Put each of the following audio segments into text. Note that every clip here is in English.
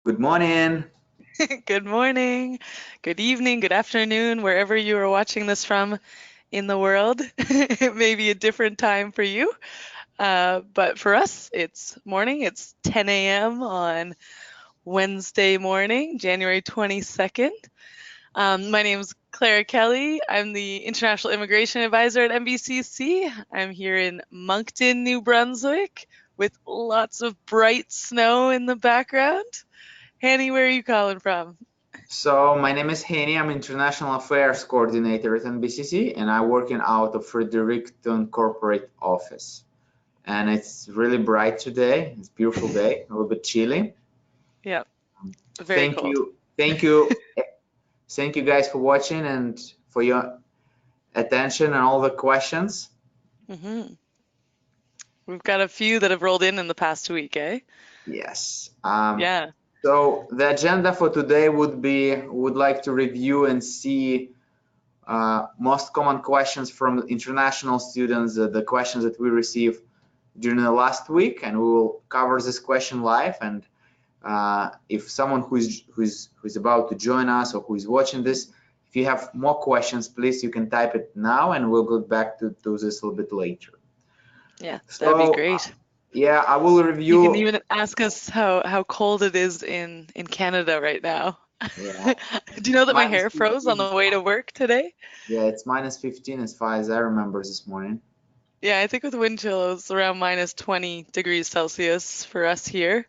Good morning. Good morning, good evening, good afternoon, wherever you are watching this from in the world. It may be a different time for you, but for us, it's morning. It's 10 a.m. on Wednesday morning, January 22nd. My name is Clara Kelly. I'm the International Immigration Advisor at Nbcc. I'm here in Moncton, New Brunswick, with lots of bright snow in the background. Hanny, where are you calling from? My name is Hani. I'm International Affairs Coordinator at Nbcc, and I'm working out of Fredericton Corporate Office. And it's really bright today. It's a beautiful day, a little bit chilly. Yeah, very Thank cold. you, thank you, thank you guys for watching and for your attention and all the questions. hmm We've got a few that have rolled in the past week, eh? Yes. Yeah. So the agenda for today would be, would like to review and see most common questions from international students, the questions that we received during the last week, and we will cover this question live. And if someone who's about to join us or who is watching this, if you have more questions, please you can type it now, and we'll go back to this a little bit later. Yeah, that'd be So great. yeah, I will You can review. even ask us how cold it is in Canada right now. Yeah, Do you know that my minus hair froze on 15. the way to work today? Yeah, it's minus 15 as far as I remember this morning. Yeah, I think with wind chill it's around minus 20 degrees Celsius for us here.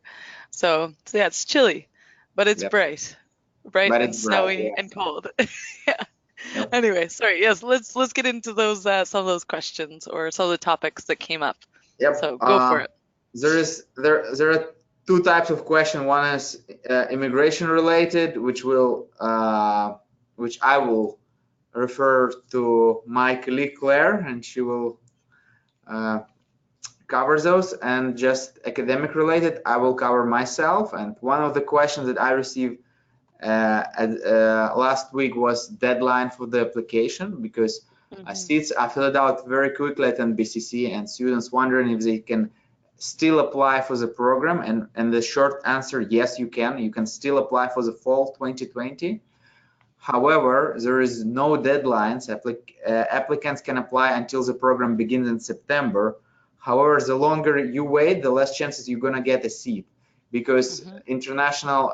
So yeah, it's chilly, but it's Yep, bright but and it's bright. snowy Yeah. and cold. Yeah. Yep. Anyway, sorry. Yes, let's get into those some of those questions or some of the topics that came up. Yep. So go for it. There are two types of question. One is immigration related, which I will refer to my colleague Claire, and she will uh, cover those. And just academic related, I will cover myself. And one of the questions that I received last week was deadline for the application because hmm seats are filled out very quickly at NBCC, and students wondering if they can still apply for the program. And the short answer, yes, you can. You can still apply for the fall 2020. However, there is no deadlines. Applicants can apply until the program begins in September. However, the longer you wait, the less chances you're going to get a seat because hmm international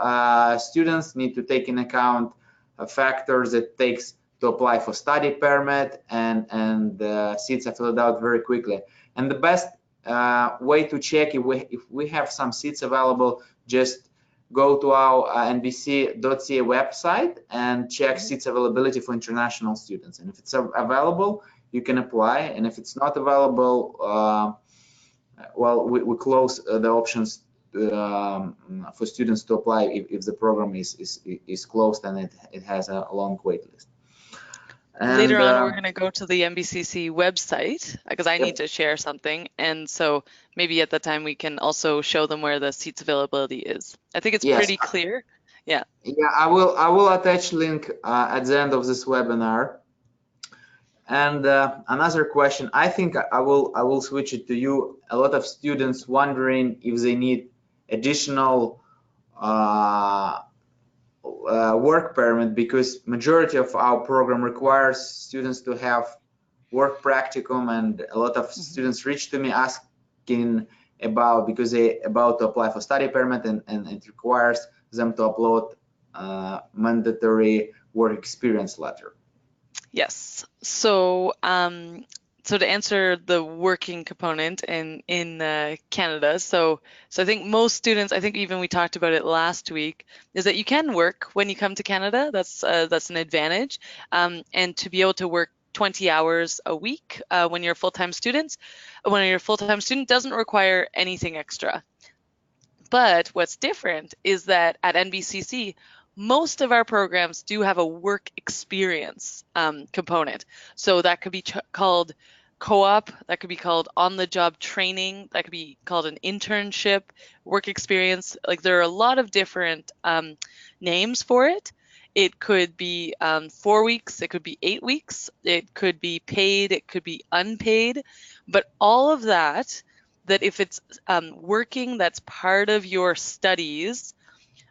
students need to take in account factors that takes to apply for study permit, and seats are filled out very quickly. And the best way to check if we have some seats available, just go to our nbc.ca website and check hmm seats availability for international students. And if it's available, you can apply. And if it's not available, well, we close the options for students to apply if the program is closed and it has a long wait list. Later And on, we're going to go to the NBCC website because I need yep, to share something. And so maybe at that time we can also show them where the seats availability is. I think it's yes, pretty clear. Yeah. yeah, I will attach link at the end of this webinar. And another question, I think I will switch it to you. A lot of students wondering if they need additional uh, work permit because majority of our program requires students to have work practicum, and a lot of hmm students reach to me asking about because they about to apply for study permit, and it requires them to upload mandatory work experience letter. Yes. So to answer the working component in Canada, so I think most students, I think even we talked about it last week, is that you can work when you come to Canada. That's an advantage, and to be able to work 20 hours a week when you're a full-time student doesn't require anything extra. But what's different is that at NBCC, most of our programs do have a work experience component. So that could be called co-op, that could be called on-the-job training, that could be called an internship, work experience. Like there are a lot of different names for it. It could be 4 weeks, it could be 8 weeks, it could be paid, it could be unpaid, but all of that if it's working that's part of your studies,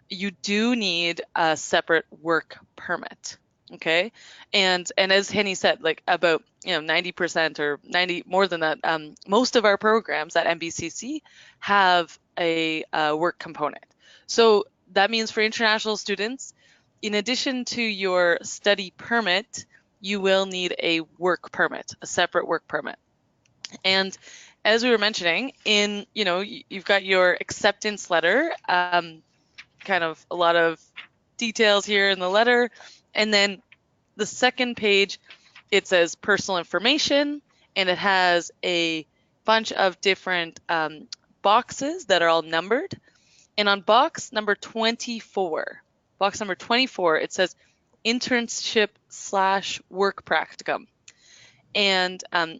you do need a separate work permit. Okay, and as Henny said, like about 90% or 90 more than that, most of our programs at Nbcc have a work component. So that means for international students, in addition to your study permit, you will need a work permit, a separate work permit. And as we were mentioning, you've got your acceptance letter, kind of a lot of details here in the letter. And then the second page, it says personal information, and it has a bunch of different boxes that are all numbered. And on box number 24, it says internship/work practicum. And for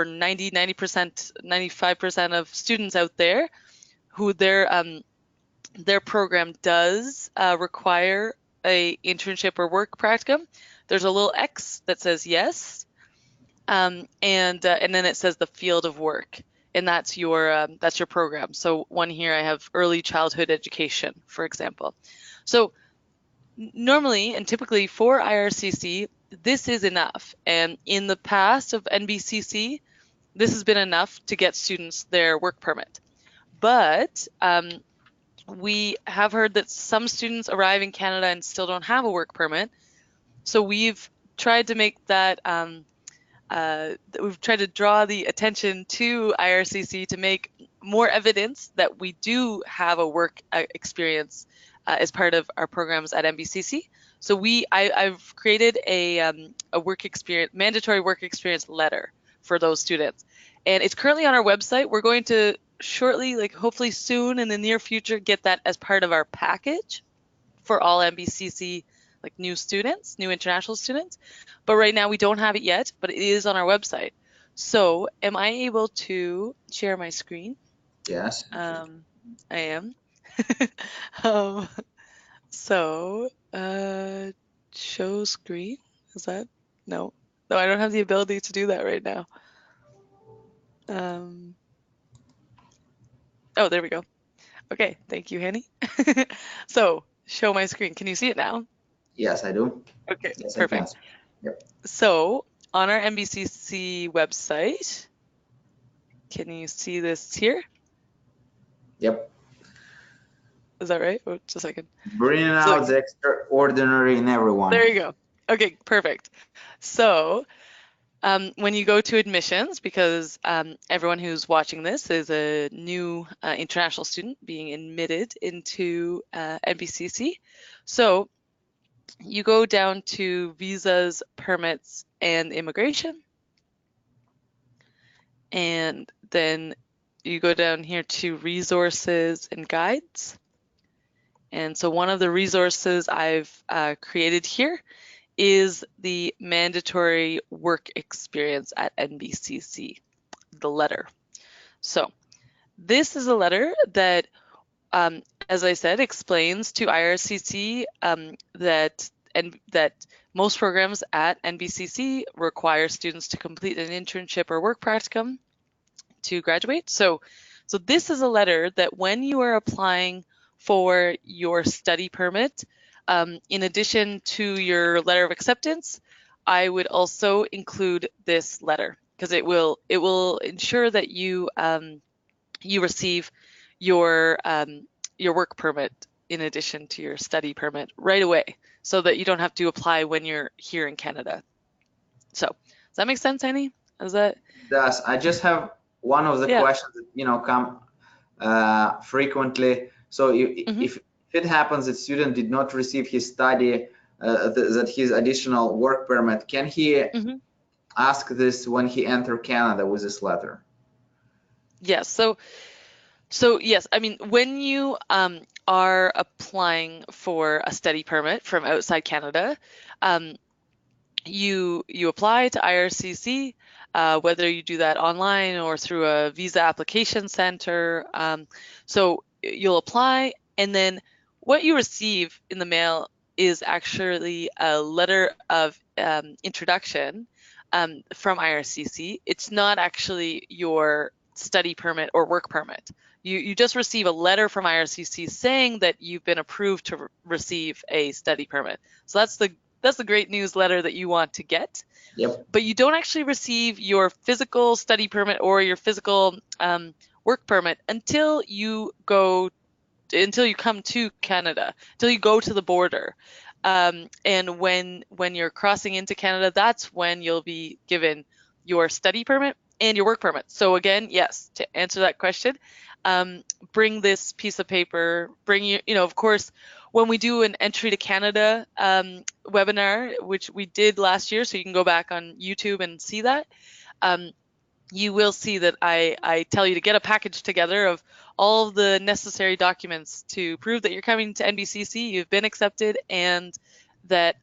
90%, 95% of students out there who their program does require a internship or work practicum, there's a little X that says yes, and then it says the field of work, and that's your program. So one here I have early childhood education, for example. So normally and typically for IRCC, this is enough. And in the past of Nbcc, this has been enough to get students their work permit. But we have heard that some students arrive in Canada and still don't have a work permit. So we've tried to make that, we've tried to draw the attention to IRCC to make more evidence that we do have a work experience as part of our programs at Nbcc. So I've created a work experience, mandatory work experience letter for those students. And it's currently on our website. We're going to shortly, like hopefully soon in the near future, get that as part of our package for all Nbcc like new international students. But right now we don't have it yet, but it is on our website. So am I able to share my screen? Yes. I am. So show screen, is that? No, I don't have the ability to do that right now. Oh, there we go. Okay, thank you, Henny. So show my screen. Can you see it now? Yes, I do. Okay, Yes, perfect. I can. Yep. So on our Nbcc website, can you see this here? Yep. Is that right? Oh, just a second. Bringing out the extraordinary in everyone. There you go. Okay, perfect. So when you go to admissions, because everyone who's watching this is a new international student being admitted into Nbcc. So you go down to visas, permits, and immigration. And then you go down here to resources and guides. And so one of the resources I've created here is the mandatory work experience at Nbcc, the letter. So this is a letter that, as I said, explains to IRCC that most programs at Nbcc require students to complete an internship or work practicum to graduate. So this is a letter that when you are applying for your study permit, in addition to your letter of acceptance, I would also include this letter because it will ensure that you receive your work permit in addition to your study permit right away, so that you don't have to apply when you're here in Canada. So does that make sense, Annie? Is that? It does. I just have one of the questions that come frequently. So if it happens that student did not receive his study, that his additional work permit, can he ask this when he enter Canada with this letter? Yes. So yes, I mean, when you are applying for a study permit from outside Canada, you apply to IRCC, whether you do that online or through a visa application center. So you'll apply, and then what you receive in the mail is actually a letter of introduction from IRCC. It's not actually your study permit or work permit. You just receive a letter from IRCC saying that you've been approved to receive a study permit. So that's the great news letter that you want to get. Yep. But you don't actually receive your physical study permit or your physical work permit until you come to Canada, until you go to the border. And when you're crossing into Canada, that's when you'll be given your study permit and your work permit. So again, yes, to answer that question, bring this piece of paper, of course, when we do an entry to Canada webinar, which we did last year, so you can go back on YouTube and see that, you will see that I tell you to get a package together of all of the necessary documents to prove that you're coming to Nbcc, you've been accepted, and that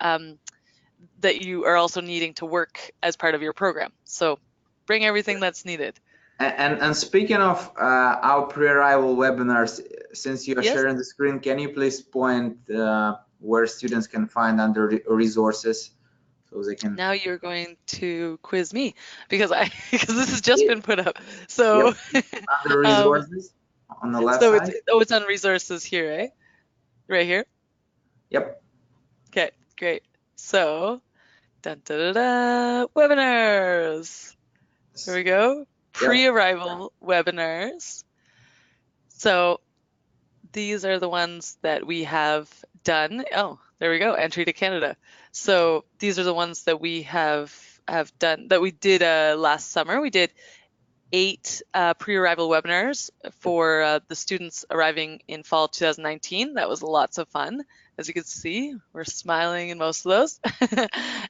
that you are also needing to work as part of your program. So bring everything that's needed. And speaking of our pre-arrival webinars, since you are Yes? sharing the screen, can you please point where students can find under resources so they can? Now you're going to quiz me because this has just been put up. So Yep. Under resources on the left so side. it's on resources here, eh? Right here. Yep. Okay, great. So webinars. Here we go. Pre-arrival webinars. So these are the ones that we have done. Oh, there we go. Entry to Canada. So these are the ones that we have done, that we did last summer. We did 8 pre-arrival webinars for the students arriving in fall 2019. That was lots of fun. As you can see, we're smiling in most of those.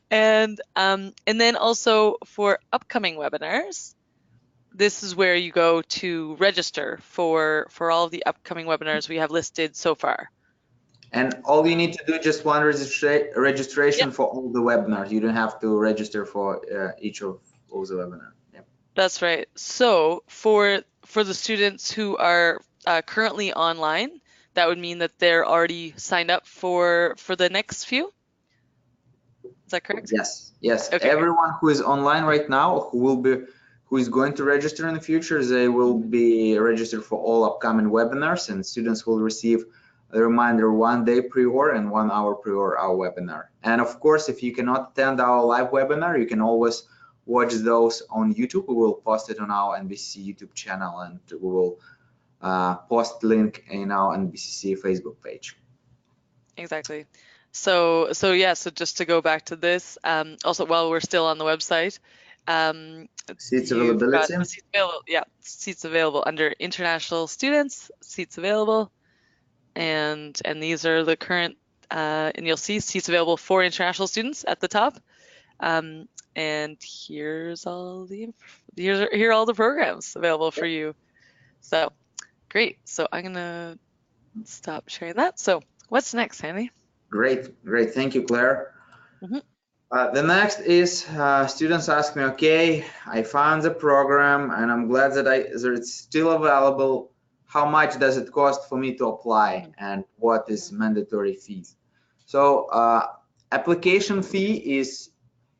And then also for upcoming webinars, this is where you go to register for all of the upcoming webinars we have listed so far. And all you need to do just one registration for all the webinars. You don't have to register for each of those webinars. Yep. That's right. So for the students who are currently online, that would mean that they're already signed up for the next few. Is that correct? Yes. Yes. Okay. Everyone who is online right now, who is going to register in the future, they will be registered for all upcoming webinars, and students will receive a reminder 1 day prior and 1 hour prior our webinar. And of course, if you cannot attend our live webinar, you can always watch those on YouTube. We will post it on our Nbcc YouTube channel, and we will post link in our Nbcc Facebook page. Exactly. So yeah, so just to go back to this, also while we're still on the website, seats availability. Seats available. Yeah, seats available under international students, seats available, and these are the current, and you'll see seats available for international students at the top. And here's all here are all the programs available for you. So great. So I'm gonna stop sharing that. So what's next, Sandy? Great. Thank you, Claire. Mm-hmm. The next is students ask me, okay, I found the program and I'm glad that it's still available. How much does it cost for me to apply, and what is mandatory fees? So application fee is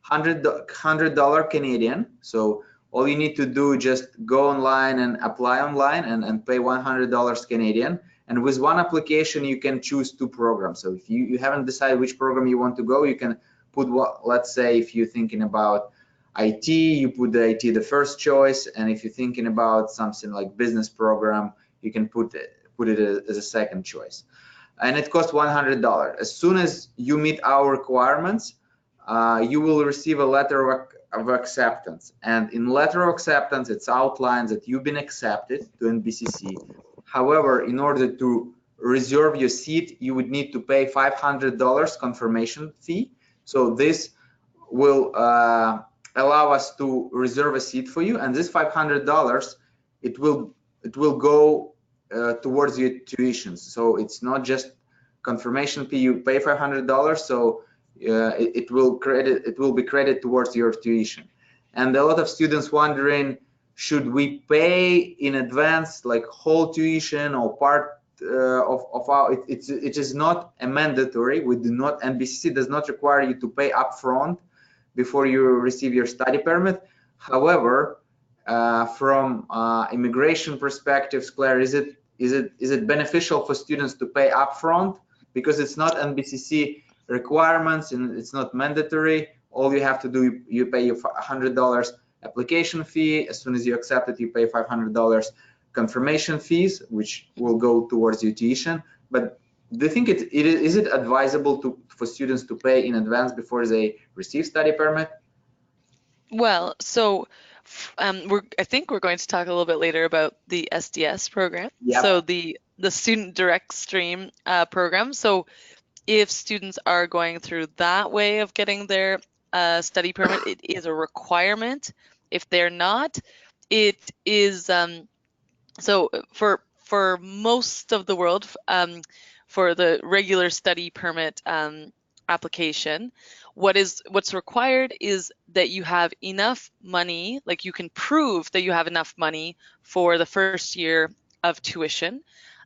$100 Canadian. So all you need to do is just go online and apply online and pay $100 Canadian. And with one application, you can choose 2 programs. So if you haven't decided which program you want to go, you can put let's say if you're thinking about IT, you put the IT the first choice, and if you're thinking about something like business program, you can put it as a second choice. And it costs $100. As soon as you meet our requirements, you will receive a letter of acceptance. And in letter of acceptance, it's outlined that you've been accepted to Nbcc. However, in order to reserve your seat, you would need to pay $500 confirmation fee. So this will allow us to reserve a seat for you, and this $500 it will go towards your tuition. So it's not just confirmation fee. You pay $500, so it will be credited towards your tuition. And a lot of students wondering, should we pay in advance like whole tuition or part of our, it is not a mandatory. We do not, Nbcc does not require you to pay upfront before you receive your study permit. However, from immigration perspectives, Claire, is it beneficial for students to pay upfront because it's not Nbcc requirements and it's not mandatory? All you have to do, you pay your $100 application fee. As soon as you accept it, you pay $500 confirmation fees, which will go towards your tuition. But do you think is it advisable for students to pay in advance before they receive study permit? Well, so I think we're going to talk a little bit later about the SDS program. Yep. So the student direct stream program. So if students are going through that way of getting their study permit, it is a requirement. If they're not, it is so for most of the world, for the regular study permit application, what's required is that you have enough money, like you can prove that you have enough money for the first year of tuition,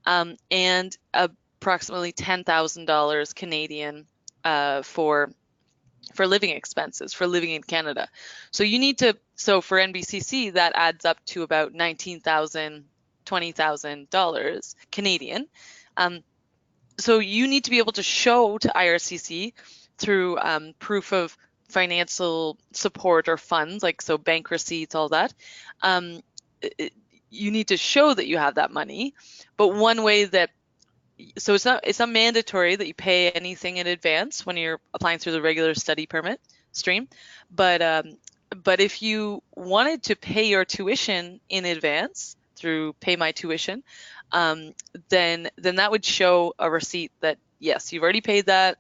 and approximately $10,000 Canadian for living expenses, for living in Canada. So you need to, so for Nbcc, that adds up to about $19,000, $20,000 Canadian. So you need to be able to show to IRCC through proof of financial support or funds, like so bank receipts, all that. You need to show that you have that money. But one way that, so it's not mandatory that you pay anything in advance when you're applying through the regular study permit stream, but if you wanted to pay your tuition in advance through Pay My Tuition, then that would show a receipt that yes, you've already paid that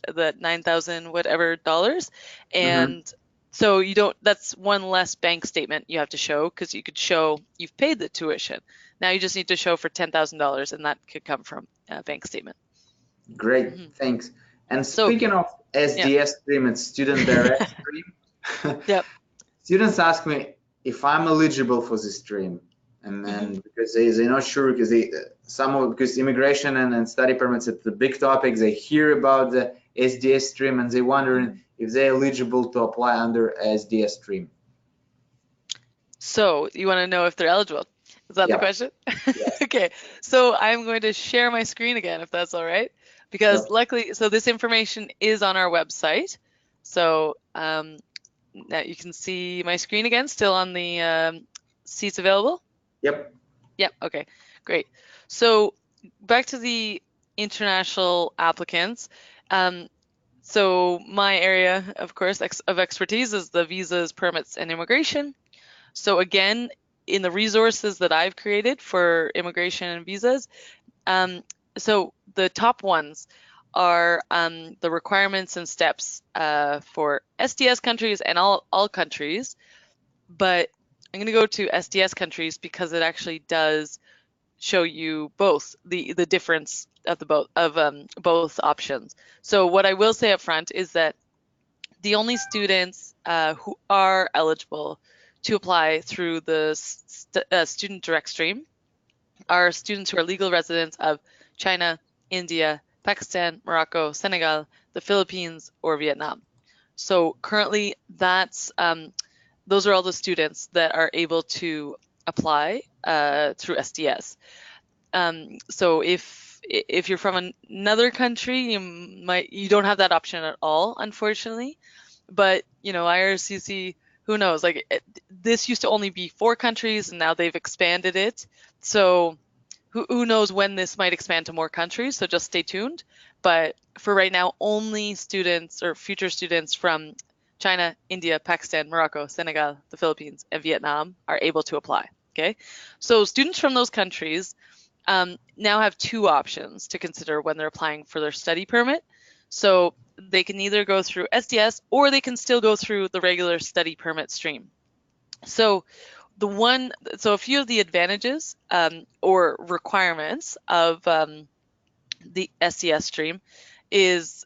9,000 whatever dollars, and so you don't. That's one less bank statement you have to show, because you could show you've paid the tuition. Now you just need to show for $10,000, and that could come from a bank statement. Great, thanks. And So, speaking of SDS stream and student direct stream, yep. Students ask me if I'm eligible for this stream, and then because they're not sure, because because immigration and study permits, it's the big topic. They hear about the SDS stream and they're wondering if they're eligible to apply under SDS stream. So you want to know if they're eligible? Is that the question? Yes. Okay, so I'm going to share my screen again, if that's all right, because luckily, so this information is on our website. So now you can see my screen again, still on the seats available? Yep. Yep, okay, great. So back to the international applicants. So my area, of course, of expertise is the visas, permits, and immigration. So again, in the resources that I've created for immigration and visas, so the top ones are the requirements and steps for SDS countries and all countries. But I'm going to go to SDS countries because it actually does show you both the difference of both options. So what I will say up front is that the only students who are eligible to apply through the student direct stream are students who are legal residents of China, India, Pakistan, Morocco, Senegal, the Philippines, or Vietnam. So currently, that's those are all the students that are able to apply through SDS. So if you're from another country, you don't have that option at all, unfortunately. But IRCC, who knows? Like this used to only be 4 countries, and now they've expanded it. So who knows when this might expand to more countries? So just stay tuned. But for right now, only students or future students from China, India, Pakistan, Morocco, Senegal, the Philippines, and Vietnam are able to apply. Okay, so students from those countries now have 2 options to consider when they're applying for their study permit. So they can either go through SDS or they can still go through the regular study permit stream. So a few of the advantages or requirements of the SDS stream is,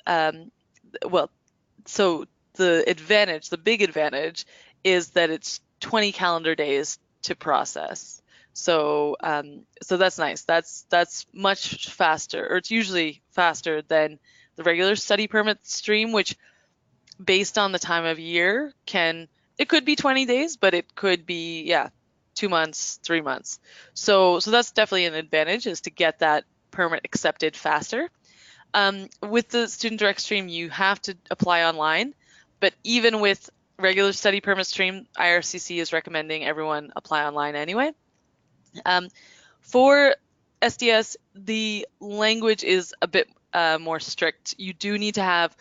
so the big advantage is that it's 20 calendar days to process. So that's nice. That's much faster, or it's usually faster than the regular study permit stream, which based on the time of year it could be 20 days, but it could be, 2 months, 3 months. So that's definitely an advantage, is to get that permit accepted faster. With the student direct stream, you have to apply online, but even with regular study permit stream, IRCC is recommending everyone apply online anyway. For SDS, the language is a bit more strict. You do need to have,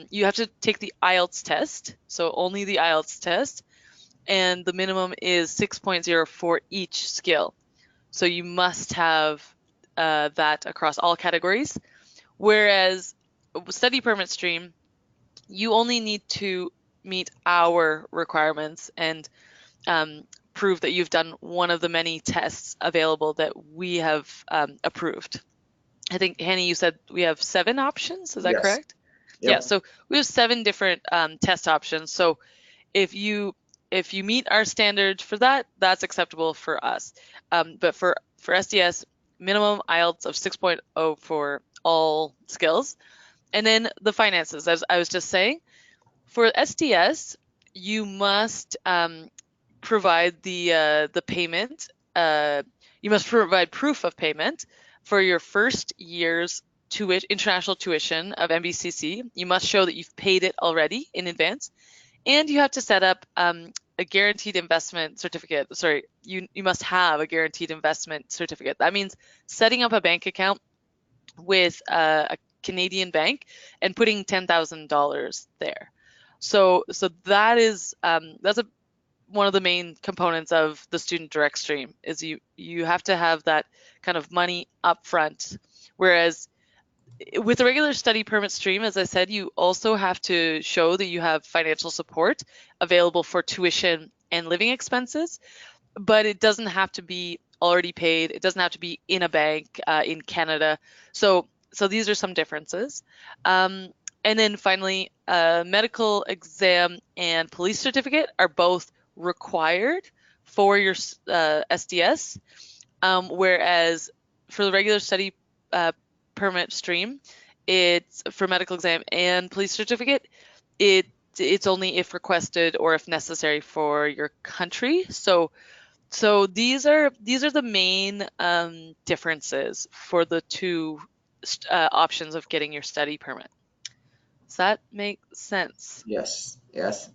you have to take the IELTS test, so only the IELTS test, and the minimum is 6.0 for each skill. So you must have that across all categories. Whereas study permit stream, you only need to meet our requirements and prove that you've done one of the many tests available that we have approved. I think, Hanny, you said we have 7 options. Is that Yes. correct? Yep. Yeah, so we have 7 different test options. So if you meet our standards for that, that's acceptable for us. But for SDS, minimum IELTS of 6.0 for all skills. And then the finances, as I was just saying, for SDS, you must provide the payment. You must provide proof of payment for your first year's international tuition of Nbcc. You must show that you've paid it already in advance, and you have to set up a guaranteed investment certificate. Sorry, you must have a guaranteed investment certificate. That means setting up a bank account with a Canadian bank and putting $10,000 there. So that is that's one of the main components of the student direct stream, is you have to have that kind of money up front. Whereas with the regular study permit stream, as I said, you also have to show that you have financial support available for tuition and living expenses, but it doesn't have to be already paid. It doesn't have to be in a bank in Canada. So these are some differences. And then finally, medical exam and police certificate are both required for your SDS, whereas for the regular study permit stream, it's for medical exam and police certificate, it's only if requested or if necessary for your country. So these are the main differences for the 2 options of getting your study permit. Does that make sense? Yes.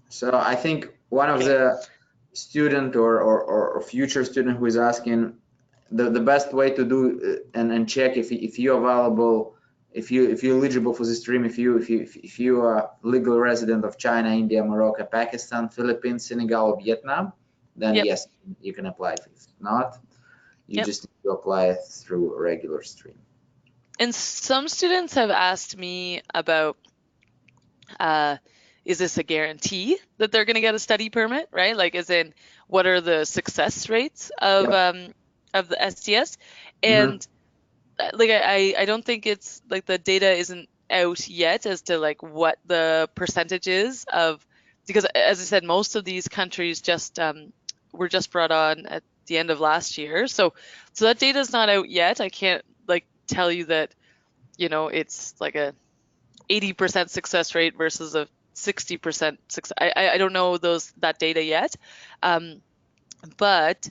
So I think one of the student or future student who is asking, the best way to do and check if you're available, if you're eligible for the stream, if you are legal resident of China, India, Morocco, Pakistan, Philippines, Senegal, or Vietnam, then yes, you can apply. If not, you just need to apply it through a regular stream. And some students have asked me about, is this a guarantee that they're going to get a study permit, right? Like, as in, what are the success rates of the SDS? And like, I don't think it's like the data isn't out yet as to like what the percentage is of, because as I said, most of these countries just were just brought on at the end of last year. So that data is not out yet. I can't like tell you that, it's like a 80% success rate versus a 60% success. I don't know that data yet. But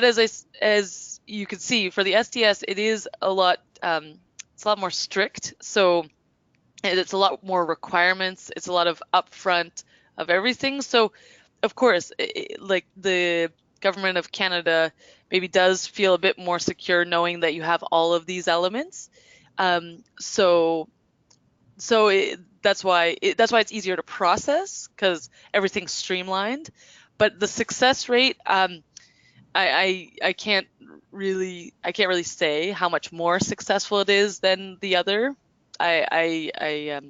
as you can see, for the SDS, it is a lot, it's a lot more strict. So it's a lot more requirements. It's a lot of upfront of everything. So of course, like the government of Canada maybe does feel a bit more secure knowing that you have all of these elements. That's why it's easier to process, because everything's streamlined. But the success rate, I can't really say how much more successful it is than the other. I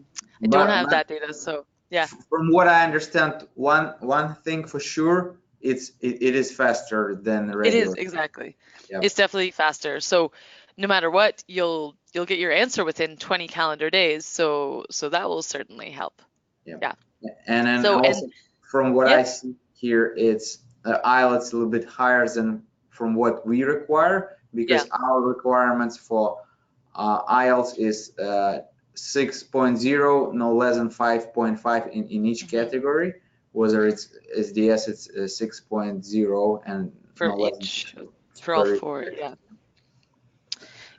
don't have that data, so yeah. From what I understand, one thing for sure, it is faster than the regular. It is, exactly. Yep. It's definitely faster. So no matter what, you'll get your answer within 20 calendar days. So that will certainly help. Yep. Yeah. And then also from what I see here, it's IELTS a little bit higher than from what we require, because our requirements for IELTS is 6.0, no less than 5.5 in each category, whether it's SDS, it's 6.0 and For no less than each, 6 for all per. four, yeah.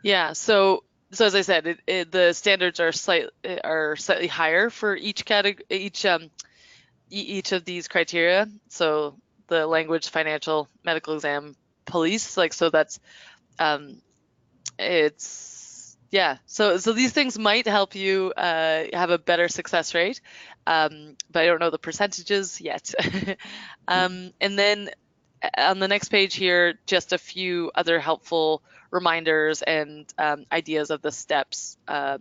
Yeah, so as I said, the standards are slightly higher for each category, each of these criteria. So the language, financial, medical exam, police, like so that's um it's yeah. So these things might help you have a better success rate, but I don't know the percentages yet. And then on the next page here, just a few other helpful reminders and ideas of the steps of,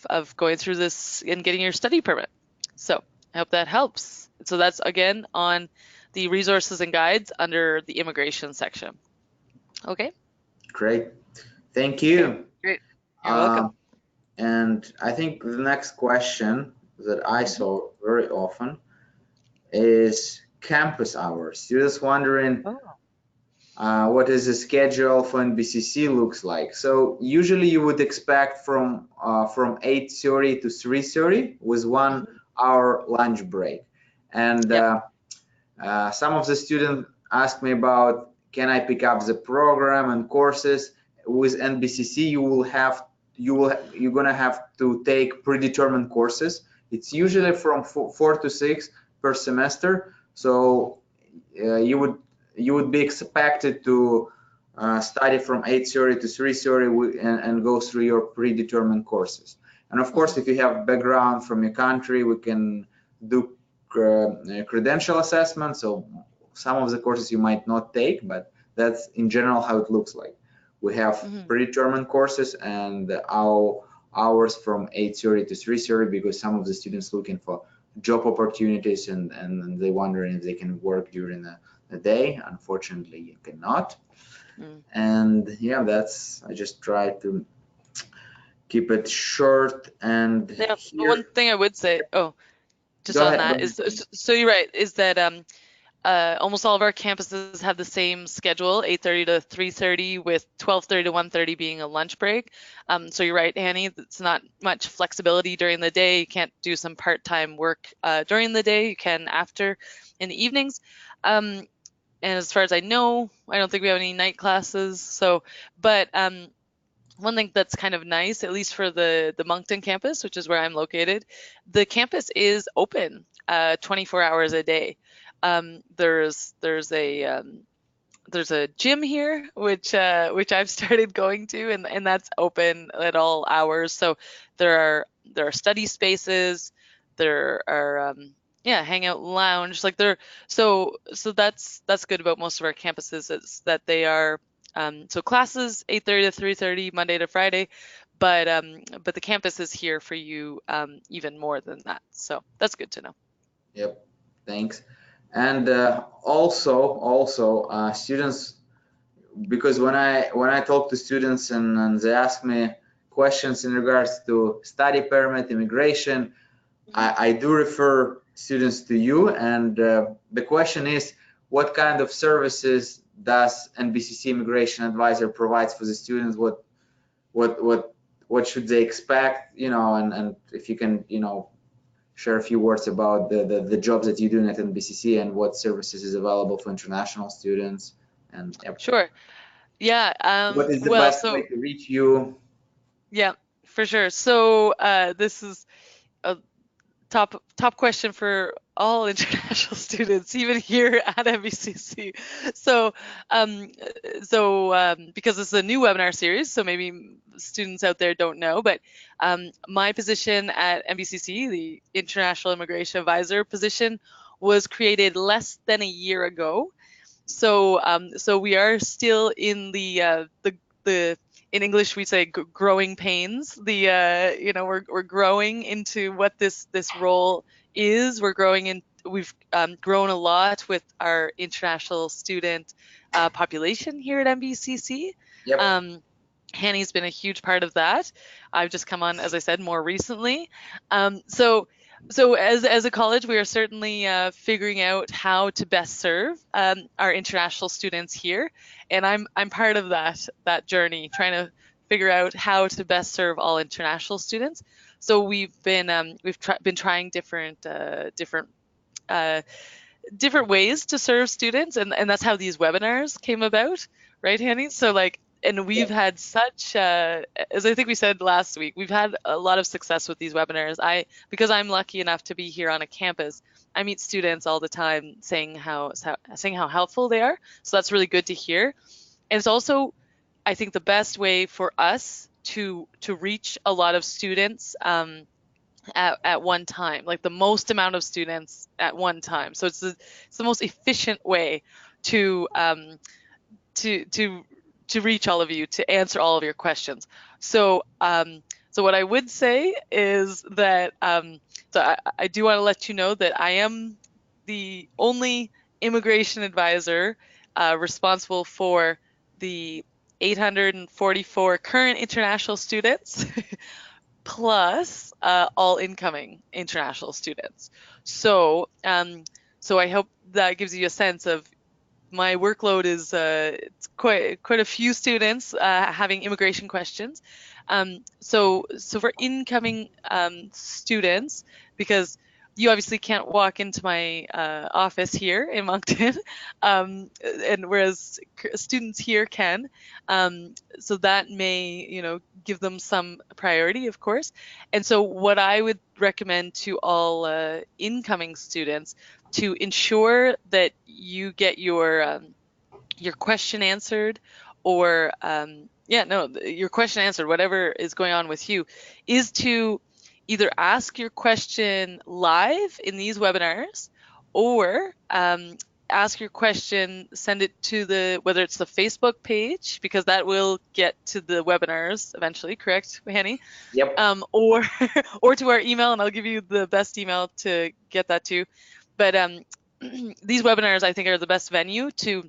of going through this and getting your study permit. So I hope that helps. So that's again on the resources and guides under the immigration section. Okay. Great. Thank Okay. you. Great. You're welcome. And I think the next question that I Mhm. saw very often is campus hours. Students wondering Oh. what is the schedule for Nbcc looks like. So usually you would expect from 8:30 to 3:30 with 1 hour lunch break. And Yep. some of the students ask me about, can I pick up the program and courses? With Nbcc you're gonna have to take predetermined courses. It's usually from 4 to 6 per semester. So you would be expected to study from 8:30 to 3:30 and go through your predetermined courses. And of course, if you have background from your country, we can do credential assessment. So some of the courses you might not take, but that's in general how it looks like. We have Mhm. predetermined courses and our hours from 8:30 to 3:30 because some of the students looking for job opportunities and they wondering if they can work during the day. Unfortunately, you cannot. Mm. And yeah, I just try to keep it short and Yeah. But one here. thing I would say, just Go on ahead. Go that ahead. is, so you're right, is that almost all of our campuses have the same schedule, 8:30 to 3:30, with 12:30 to 1:30 being a lunch break. So you're right, Annie, it's not much flexibility during the day. You can't do some part-time work during the day. You can after in the evenings. Um, and as far as I know, I don't think we have any night classes. So, but one thing that's kind of nice, at least for the Moncton campus, which is where I'm located, the campus is open 24 hours a day. There's a gym here which I've started going to, and that's open at all hours. So there are study spaces, there are yeah, hangout lounge, like there. So that's good about most of our campuses, is that they are so classes 8:30 to 3:30 Monday to Friday, but the campus is here for you even more than that. So that's good to know. Yep. Thanks. And also students, because when I talk to students and they ask me questions in regards to study permit, immigration, Mhm. I do refer students to you. And the question is, what kind of services does Nbcc Immigration Advisor provides for the students? What what what should they expect? And if you can, share a few words about the jobs that you're doing at Nbcc and what services is available for international students. And yep. Sure. Yeah. What is the Well, best way so to reach you? yeah, for sure. So this is a top question for all international students, even here at Nbcc. So, because this is a new webinar series, so maybe students out there don't know, but my position at Nbcc, the International Immigration Advisor position, was created less than a year ago. So we are still in the in English we say growing pains. We're growing into what this role is. We're growing in. We've grown a lot with our international student population here at NBCC. Yep. Um, Hanny's been a huge part of that. I've just come on, as I said, more recently. So as a college, we are certainly figuring out how to best serve our international students here, and I'm part of that journey, trying to figure out how to best serve all international students. So we've been trying different different ways to serve students, and that's how these webinars came about, right, Hanny? So like, and we've had such, as I think we said last week, we've had a lot of success with these webinars. Because I'm lucky enough to be here on a campus, I meet students all the time saying how helpful they are. So that's really good to hear. And it's also, I think, the best way for us to reach a lot of students at one time, like the most amount of students at one time. So it's the most efficient way to to to to reach all of you, to answer all of your questions. So so what I would say is that I do want to let you know that I am the only immigration advisor responsible for the 844 current international students plus all incoming international students. So so I hope that gives you a sense of my workload is it's quite a few students having immigration questions. So for incoming students, because you obviously can't walk into my office here in Moncton, and whereas students here can, so that may, give them some priority, of course. And so what I would recommend to all incoming students, to ensure that you get your question answered, or your question answered, whatever is going on with you, is to either ask your question live in these webinars, or ask your question, send it to whether it's the Facebook page, because that will get to the webinars eventually, correct, Henny? Yep. Or or to our email, and I'll give you the best email to get that to. But these webinars, I think, are the best venue to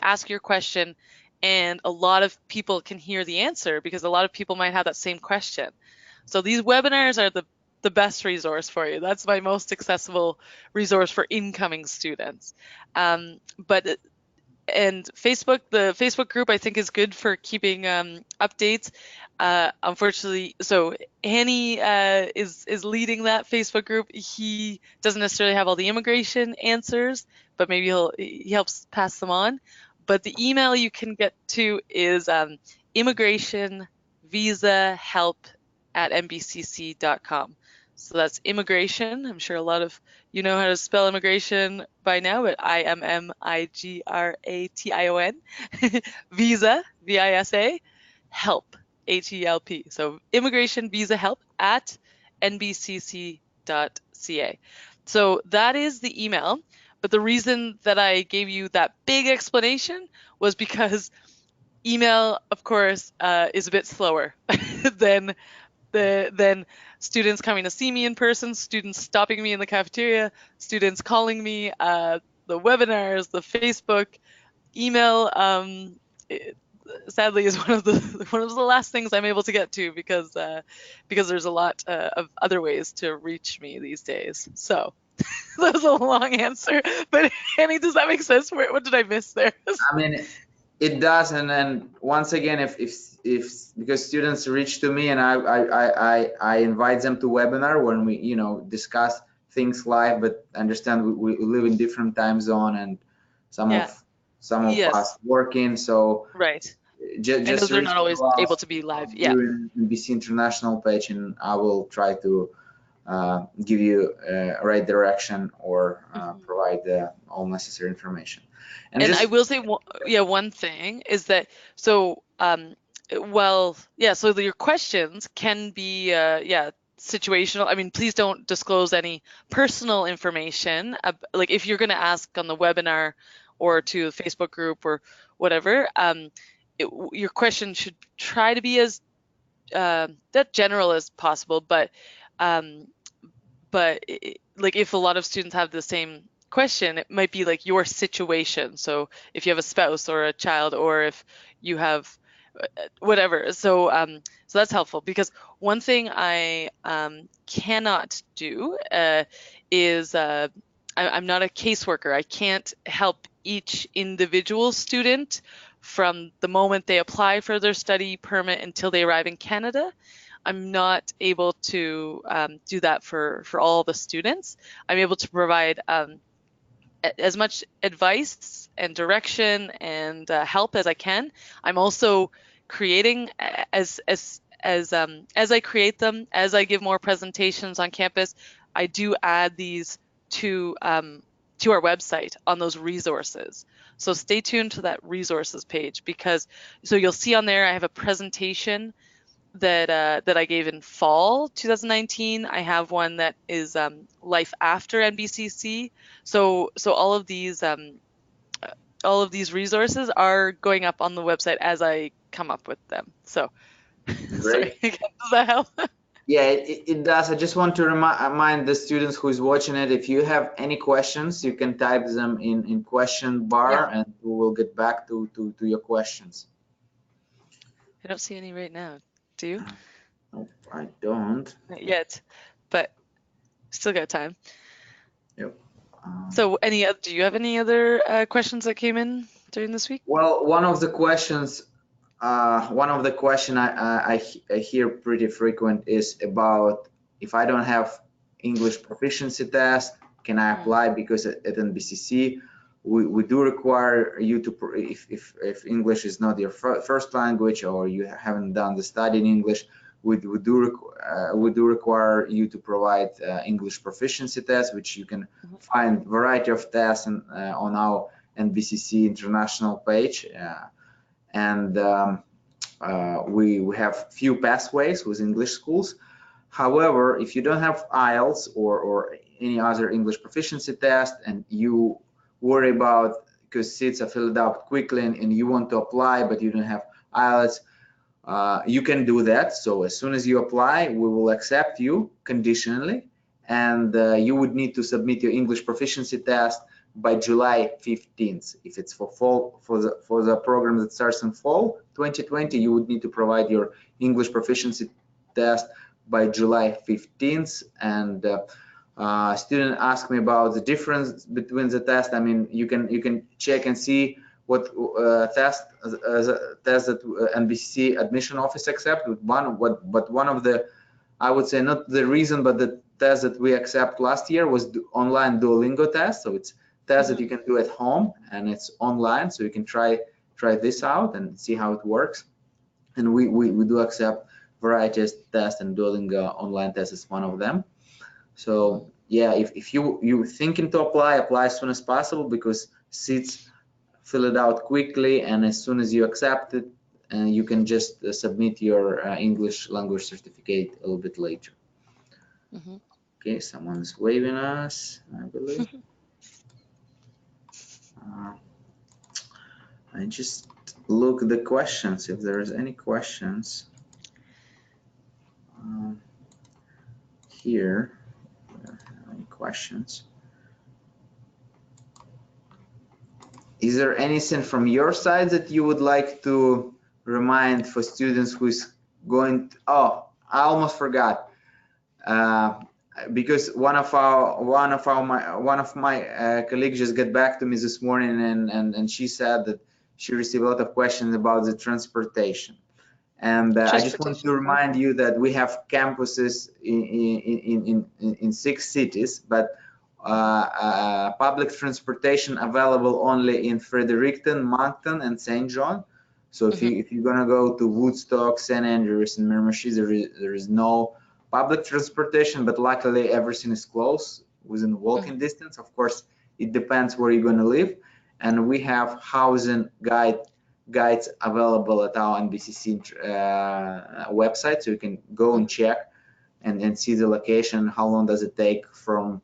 ask your question, and a lot of people can hear the answer, because a lot of people might have that same question. So these webinars are the best resource for you. That's my most accessible resource for incoming students. But and the Facebook group, I think, is good for keeping updates. Unfortunately, so Hanny is leading that Facebook group. He doesn't necessarily have all the immigration answers, but maybe he helps pass them on. But the email you can get to is immigration visa help at nbcc.com. So that's immigration. I'm sure a lot of you know how to spell immigration by now, but IMMIGRATION. Visa, VISA, help, HELP. So immigration visa help at nbcc.ca. So that is the email. But the reason that I gave you that big explanation was because email, of course, is a bit slower than students coming to see me in person, students stopping me in the cafeteria, students calling me, the webinars, the Facebook, email. Sadly, is one of the last things I'm able to get to, because there's a lot of other ways to reach me these days. So that was a long answer, but Annie, does that make sense? What did I miss there? I mean, it does, and then once again, if because students reach to me and I invite them to webinar when we discuss things live, but understand we live in different time zone, and some Yeah. of Yes. us working, so Right. just and those are reach not to always us able to be live. Yeah. during NBC International page, and I will try to give you right direction, or provide all necessary information. And just I will say, one thing is that, so so your questions can be situational. I mean, please don't disclose any personal information. Like if you're going to ask on the webinar or to a Facebook group or whatever, your question should try to be as that general as possible. But like if a lot of students have the same question, it might be like your situation. So if you have a spouse or a child, or if you have whatever. So so that's helpful, because one thing I cannot do is I'm not a caseworker. I can't help each individual student from the moment they apply for their study permit until they arrive in Canada. I'm not able to do that for all the students. I'm able to provide as much advice and direction and help as I can. I'm also creating as I create them, as I give more presentations on campus, I do add these to our website on those resources. So stay tuned to that resources page, because so you'll see on there I have a presentation that I gave in fall 2019. I have one that is life after Nbcc. So all of these resources are going up on the website as I come up with them. So sorry, Great. does that help? Yeah, it does. I just want to remind the students who's watching it, if you have any questions, you can type them in question Yeah, bar and we will get back to your questions. I don't see any right now. Do you? No, I don't. Not yet, but still got time. Yep. So do you have any other questions that came in during this week? Well, one of the questions I hear pretty frequent is about if I don't have English proficiency test, can I apply? Because at Nbcc we do require you to, if English is not your first language or you haven't done the study in English, we do require you to provide English proficiency test, which you can find variety of tests on our Nbcc international page. And we have few pathways with English schools. However, if you don't have IELTS or any other English proficiency test and you worry about, because seats are filled out quickly and you want to apply but you don't have IELTS, you can do that. So as soon as you apply, we will accept you conditionally, and you would need to submit your English proficiency test by July 15th. If it's for fall, for the program that starts in fall 2020, you would need to provide your English proficiency test by July 15th. And student asked me about the difference between the test. I mean, you can check and see what test that Nbcc admission office accept. But one of the, I would say not the reason, but the test that we accept last year was the online Duolingo test. So it's test that you can do at home and it's online, so you can try this out and see how it works. And we do accept variety of tests, and Duolingo online test is one of them. So yeah, if you thinking to apply as soon as possible, because seats fill it out quickly, and as soon as you accept it, you can just submit your English language certificate a little bit later. Okay, someone's waving us, I believe. I just look at the questions, if there is any questions here. Any questions? Is there anything from your side that you would like to remind for students who's going to, oh, I almost forgot, because one of my colleagues just got back to me this morning, and she said that she received a lot of questions about the transportation. And I just want to remind you that we have campuses in 6 cities, but public transportation available only in Fredericton, Moncton, and St. John. So if you're gonna go to Woodstock, St. Andrews, and Miramichi, there is no public transportation, but luckily everything is close within walking distance. Of course, it depends where you're gonna live, and we have housing guides available at our Nbcc website, so you can go and check and see the location, how long does it take from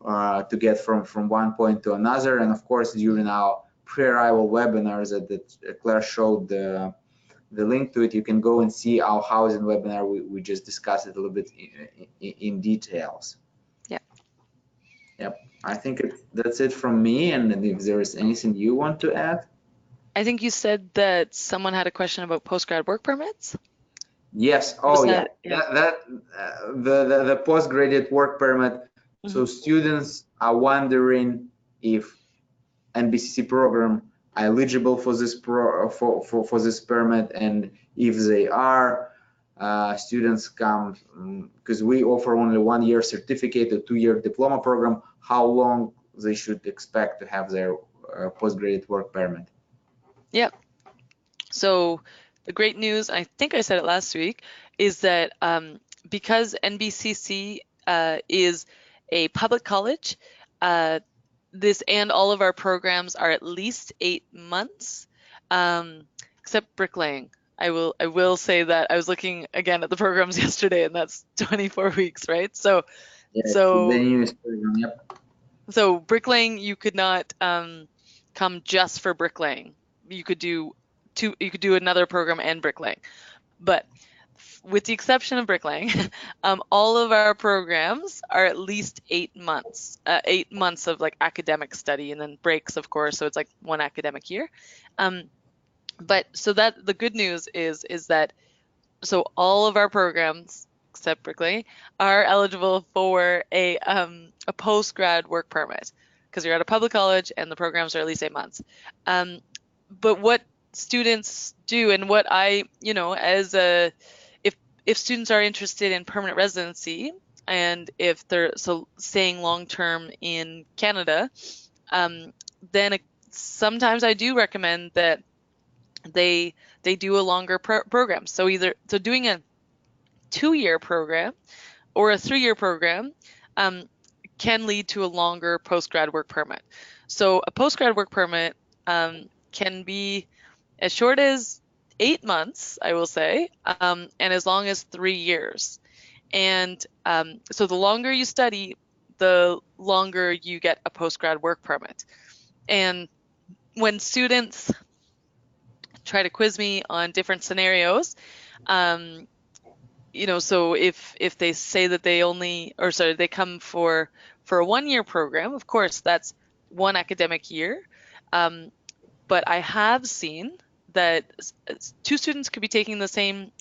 to get from one point to another. And of course, during our pre-arrival webinars that Claire showed the link to it, you can go and see our housing webinar. We just discussed it a little bit in details. Yep, I think that's it from me, and if there is anything you want to add. I think you said that someone had a question about postgrad work permits. Yes. Oh, yeah. The postgraduate work permit. So students are wondering if Nbcc program are eligible for this for this permit, and if they are, students come, because we offer only 1 year certificate, a 2 year diploma program, how long they should expect to have their postgraduate work permit? Yep. So the great news, I think I said it last week, is that because NBCC is a public college, this and all of our programs are at least 8 months, except bricklaying. I will say that I was looking again at the programs yesterday, and that's 24 weeks, right? So Yeah, it's the so newest program. Yep. so bricklaying, you could not come just for bricklaying. You could do another program and bricklaying. But with the exception of bricklaying, all of our programs are at least 8 months, 8 months of like academic study, and then breaks, of course. So it's like one academic year. But so that the good news is that so all of our programs except bricklaying are eligible for a post-grad work permit because you're at a public college and the programs are at least 8 months. But what students do, and what I, as a if students are interested in permanent residency, and if they're staying long term in Canada, then sometimes I do recommend that they do a longer program. So doing a 2-year program or a 3-year program can lead to a longer post-grad work permit. So a post-grad work permit can be as short as 8 months, I will say, and as long as 3 years. And so the longer you study, the longer you get a post-grad work permit. And when students try to quiz me on different scenarios, so if they say that they come for a 1-year program, of course, that's one academic year. But I have seen that 2 students could be taking the same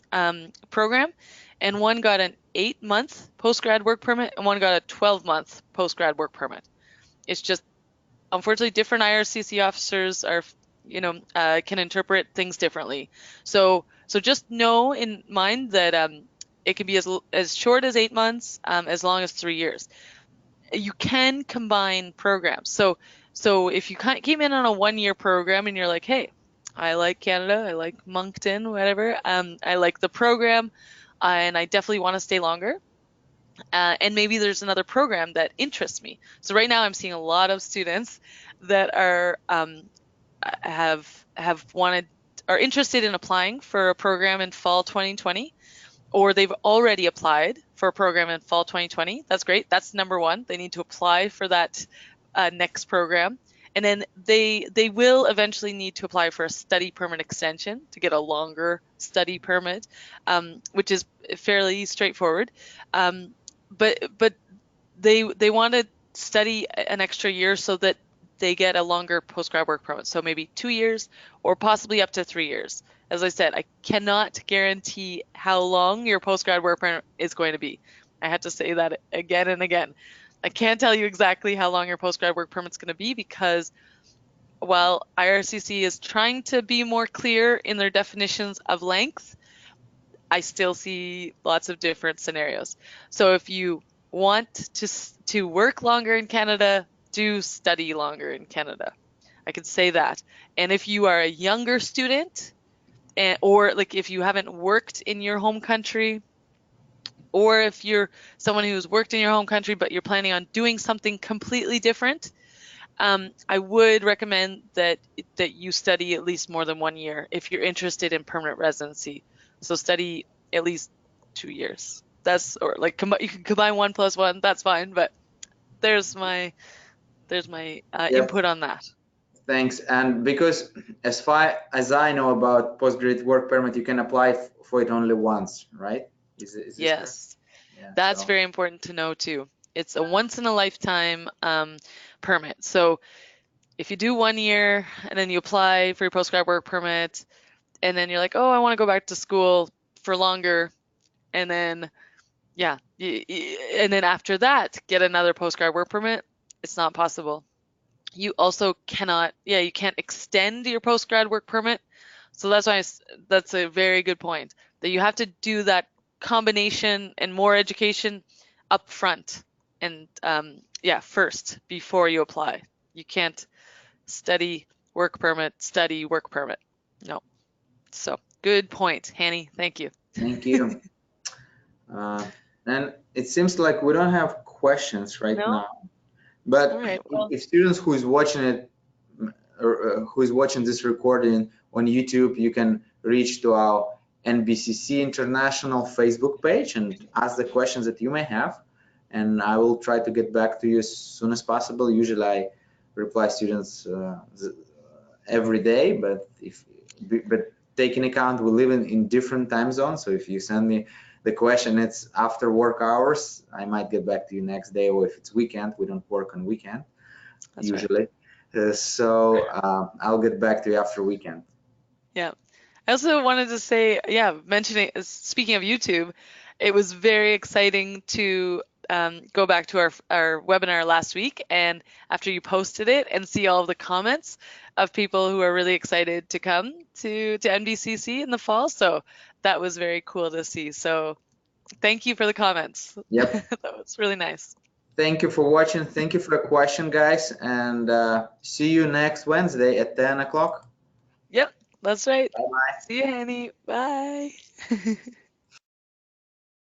program, and one got an 8-month post-grad work permit and one got a 12-month post-grad work permit. It's just, unfortunately, different IRCC officers can interpret things differently. So just know in mind that it can be as short as 8 months, as long as 3 years. You can combine programs. So if you came in on a 1-year program and you're like, hey, I like Canada, I like Moncton, whatever, I like the program, and I definitely want to stay longer. And maybe there's another program that interests me. So right now I'm seeing a lot of students that are are interested in applying for a program in fall 2020, or they've already applied for a program in fall 2020. That's great. That's number one. They need to apply for that next program. And then they will eventually need to apply for a study permit extension to get a longer study permit, which is fairly straightforward. But they want to study an extra year so that they get a longer post-grad work permit. So maybe 2 years or possibly up to 3 years. As I said, I cannot guarantee how long your post-grad work permit is going to be. I had to say that again and again. I can't tell you exactly how long your post-grad work permit is going to be, because while IRCC is trying to be more clear in their definitions of length, I still see lots of different scenarios. So if you want to work longer in Canada, do study longer in Canada. I could say that. And if you are a younger student, or like if you haven't worked in your home country, or if you're someone who's worked in your home country but you're planning on doing something completely different, I would recommend that you study at least more than 1 year if you're interested in permanent residency. So study at least 2 years. Or like you can combine 1 + 1. That's fine. But there's my Yep. input on that. Thanks. And because as far as I know about postgraduate work permit, you can apply for it only once, right? Is this Yes, yeah, that's very important to know too. It's a once in a lifetime permit. So if you do 1 year and then you apply for your postgrad work permit, and then you're like, oh, I want to go back to school for longer, and then and then after that get another postgrad work permit, it's not possible. You also cannot, you can't extend your postgrad work permit. So that's a very good point. that you have to do that combination and more education up front and yeah, first before you apply. You can't study work permit, study work permit. No. So good point, Hanny. Thank you. Thank you. And it seems like we don't have questions right No? now. But All right. Well, if students who is watching it, or who is watching this recording on YouTube, you can reach to our NBCC International Facebook page and ask the questions that you may have. And I will try to get back to you as soon as possible. Usually I reply students every day, but take in account we live in different time zones. So if you send me the question, it's after work hours, I might get back to you next day, or if it's weekend, we don't work on weekend. That's usually. Right. So I'll get back to you after weekend. Yeah. I also wanted to say, yeah, speaking of YouTube, it was very exciting to go back to our webinar last week, and after you posted it and see all of the comments of people who are really excited to come to NBCC in the fall. So that was very cool to see. So thank you for the comments. Yep. That was really nice. Thank you for watching. Thank you for the question, guys. And see you next Wednesday at 10 o'clock. Yep, that's right. Bye-bye. See you, Hanny. Bye.